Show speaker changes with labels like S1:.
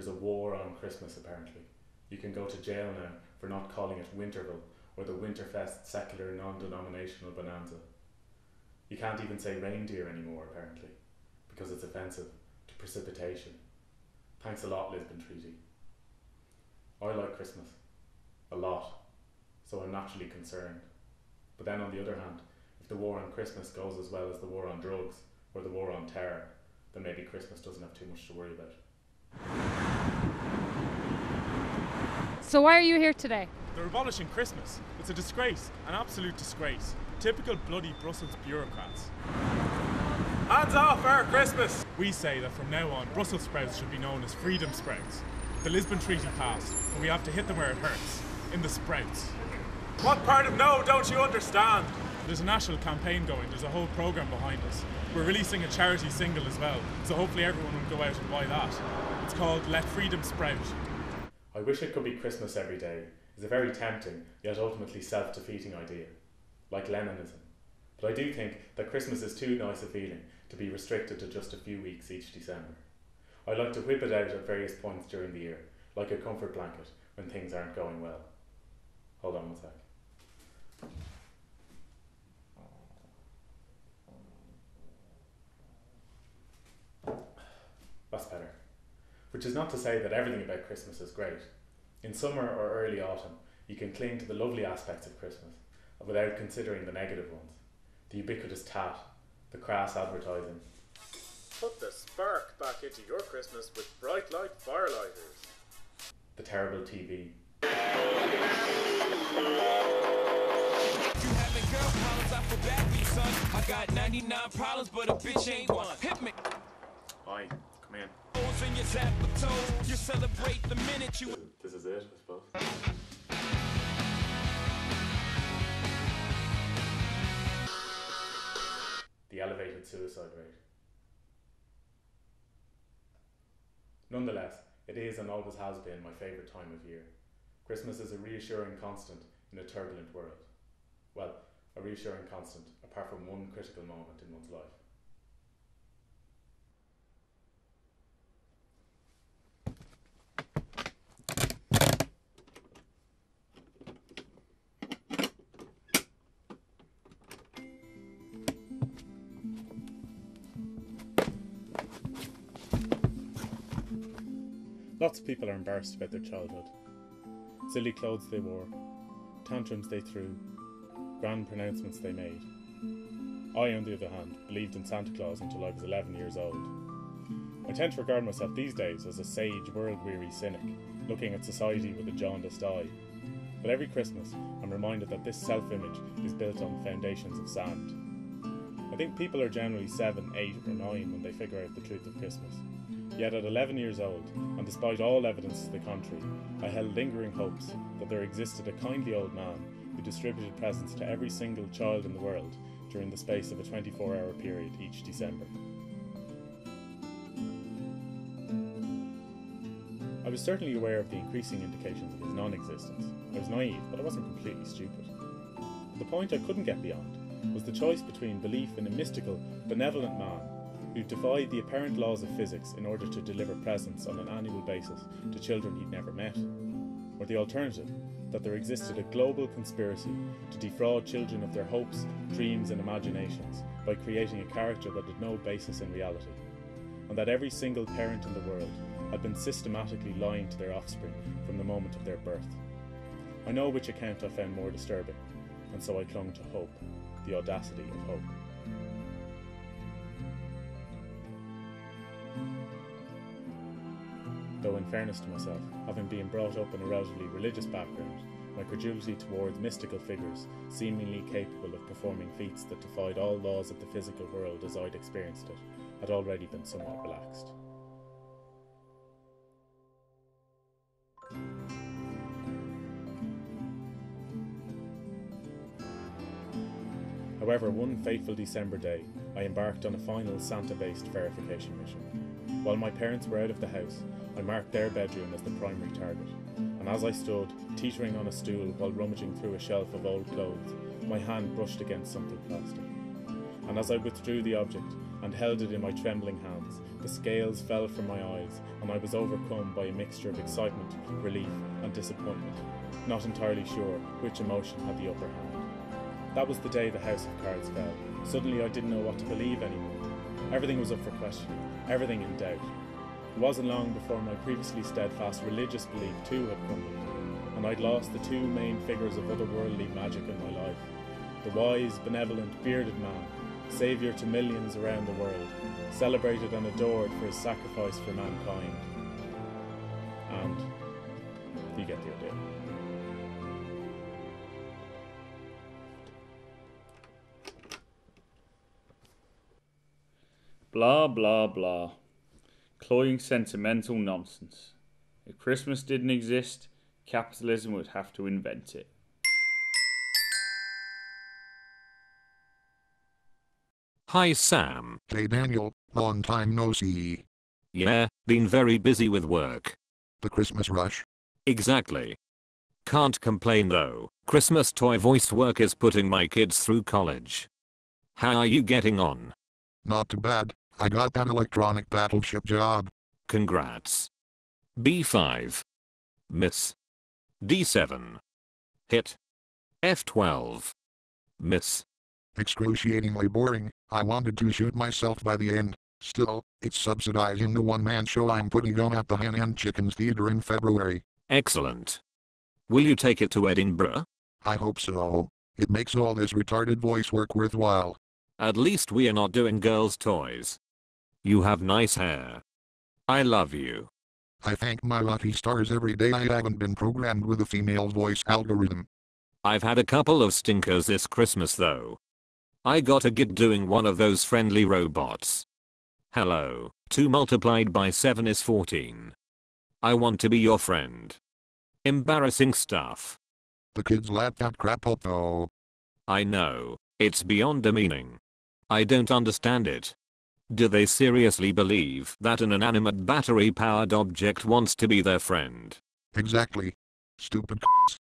S1: there's a war on Christmas apparently. You can go to jail now for not calling it Winterville or the Winterfest secular non-denominational bonanza. You can't even say reindeer anymore apparently, because it's offensive to precipitation. Thanks a lot, Lisbon Treaty. I like Christmas. A lot. So I'm naturally concerned. But then on the other hand, if the war on Christmas goes as well as the war on drugs or the war on terror, then maybe Christmas doesn't have too much to worry about.
S2: So why are you here today?
S3: They're abolishing Christmas. It's a disgrace, an absolute disgrace. Typical bloody Brussels bureaucrats.
S4: Hands off our Christmas!
S3: We say that from now on, Brussels sprouts should be known as freedom sprouts. The Lisbon Treaty passed, and we have to hit them where it hurts, in the sprouts.
S4: What part of no don't you understand?
S3: There's a national campaign going, there's a whole programme behind us. We're releasing a charity single as well, so hopefully everyone will go out and buy that. It's called Let Freedom Sprout.
S1: I wish it could be Christmas every day is a very tempting, yet ultimately self-defeating idea, like Leninism. But I do think that Christmas is too nice a feeling to be restricted to just a few weeks each December. I like to whip it out at various points during the year, like a comfort blanket when things aren't going well. Hold on one sec. That's better. Which is not to say that everything about Christmas is great. In summer or early autumn, you can cling to the lovely aspects of Christmas without considering the negative ones. The ubiquitous tat, the crass advertising.
S4: Put the spark back into your Christmas with bright light firelighters.
S1: The terrible TV.
S5: You having girl problems, I feel bad for you, son. I got 99 problems, but a bitch ain't one. Hit me.
S1: Hi, come in.
S5: In your zapper toes, you celebrate the minute you.
S1: This is it, I suppose. The elevated suicide rate. Nonetheless, it is and always has been my favourite time of year. Christmas is a reassuring constant in a turbulent world. Well, a reassuring constant apart from one critical moment in one's life. Lots of people are embarrassed about their childhood. Silly clothes they wore, tantrums they threw, grand pronouncements they made. I, on the other hand, believed in Santa Claus until I was 11 years old. I tend to regard myself these days as a sage, world-weary cynic, looking at society with a jaundiced eye. But every Christmas, I'm reminded that this self-image is built on foundations of sand. I think people are generally 7, 8 or 9 when they figure out the truth of Christmas. Yet at 11 years old, and despite all evidence to the contrary, I held lingering hopes that there existed a kindly old man who distributed presents to every single child in the world during the space of a 24-hour period each December. I was certainly aware of the increasing indications of his non-existence. I was naive, but I wasn't completely stupid. But the point I couldn't get beyond was the choice between belief in a mystical, benevolent man who defied the apparent laws of physics in order to deliver presents on an annual basis to children he'd never met, or the alternative, that there existed a global conspiracy to defraud children of their hopes, dreams and imaginations by creating a character that had no basis in reality, and that every single parent in the world had been systematically lying to their offspring from the moment of their birth. I know which account I found more disturbing, and so I clung to hope, the audacity of hope. Though in fairness to myself, having been brought up in a relatively religious background, my credulity towards mystical figures, seemingly capable of performing feats that defied all laws of the physical world as I'd experienced it, had already been somewhat relaxed. However, one fateful December day, I embarked on a final Santa-based verification mission. While my parents were out of the house, I marked their bedroom as the primary target, and as I stood, teetering on a stool while rummaging through a shelf of old clothes, my hand brushed against something plastic. And as I withdrew the object, and held it in my trembling hands. The scales fell from my eyes, and I was overcome by a mixture of excitement, relief, and disappointment, not entirely sure which emotion had the upper hand. That was the day the house of cards fell. Suddenly I didn't know what to believe anymore. Everything was up for questioning, everything in doubt. It wasn't long before my previously steadfast religious belief too had crumbled, and I'd lost the two main figures of otherworldly magic in my life. The wise, benevolent, bearded man, saviour to millions around the world, celebrated and adored for his sacrifice for mankind. And you get the idea.
S6: Blah blah blah. Cloying sentimental nonsense. If Christmas didn't exist, capitalism would have to invent it.
S7: Hi Sam.
S8: Hey Daniel, long time no see.
S7: Yeah, been very busy with work.
S8: The Christmas rush.
S7: Exactly. Can't complain though. Christmas toy voice work is putting my kids through college. How are you getting on?
S8: Not too bad. I got that electronic battleship job.
S7: Congrats. B5. Miss. D7. Hit. F12. Miss.
S8: Excruciatingly boring. I wanted to shoot myself by the end. Still, it's subsidizing the one-man show I'm putting on at the Hen and Chickens Theatre in February.
S7: Excellent. Will you take it to Edinburgh?
S8: I hope so. It makes all this retarded voice work worthwhile.
S7: At least we are not doing girls' toys. You have nice hair. I love you.
S8: I thank my lucky stars every day I haven't been programmed with a female voice algorithm.
S7: I've had a couple of stinkers this Christmas though. I got a gig doing one of those friendly robots. Hello, 2 multiplied by 7 is 14. I want to be your friend. Embarrassing stuff.
S8: The kids laughed that crap up though.
S7: I know, it's beyond demeaning. I don't understand it. Do they seriously believe that an inanimate battery-powered object wants to be their friend?
S8: Exactly. Stupid c***s.